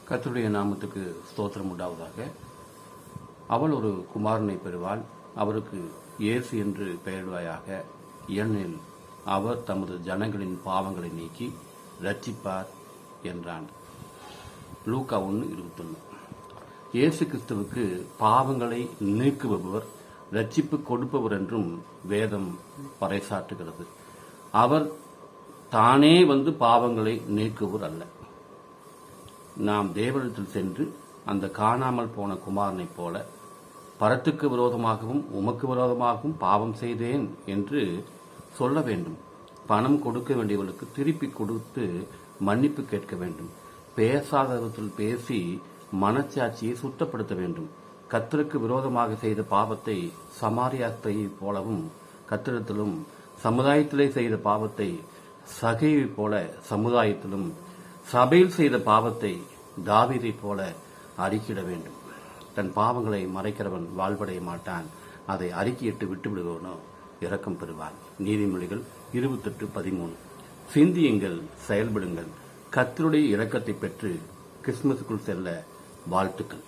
கர்த்தருடைய நாமத்துக்கு ஸ்தோத்திரம் உண்டாவதாக. அவள் ஒரு குமாரனை பெறுவாள், அவருக்கு இயேசு என்று பெயரிடுவாயாக. ஏனெனில் அவர் தமது ஜனங்களின் பாவங்களை நீக்கி ரட்சிப்பார் என்றான். லூக்கா 1:21. இயேசு கிறிஸ்துவுக்கு பாவங்களை நீக்குபவர், ரட்சிப்பு கொடுப்பவர் என்றும் வேதம் பறைசாற்றுகிறது. அவர் தானே வந்து பாவங்களை நீக்குவர் அல்ல. நாம் தேவனிடத்தில் சென்று அந்த காணாமல் போன குமாரனைப் போல பரத்துக்கு விரோதமாகவும் உமக்கு விரோதமாகவும் பாவம் செய்தேன் என்று சொல்ல வேண்டும். பணம் கொடுக்க வேண்டியவர்களுக்கு திருப்பி கொடுத்து மன்னிப்பு கேட்க வேண்டும். பேசாத விதத்தில் பேசி மனச்சாட்சியை சுத்தப்படுத்த வேண்டும். கர்த்தருக்கு விரோதமாக செய்த பாவத்தை சமாரியா ஸ்திரீயைப் போலவும் கர்த்தரிடத்திலும், சமுதாயத்திலே செய்த பாவத்தை சகையைப் போல சமுதாயத்திலும், சபையில் செய்த பாவத்தை தாவீதைப் போல அறிக்கையிட வேண்டும். தன் பாவங்களை மறைக்கிறவன் வாழ்வடைய மாட்டான், அதை அறிக்கையிட்டு விட்டுவிடுவனோ இரக்கம் பெறுவான். நீதிமொழிகள் 28:13. சிந்தியுங்கள், செயல்படுங்கள். கர்த்தருடைய இரக்கத்தை பெற்று கிறிஸ்துமஸுக்குள் செல்ல வாழ்த்துக்கள்.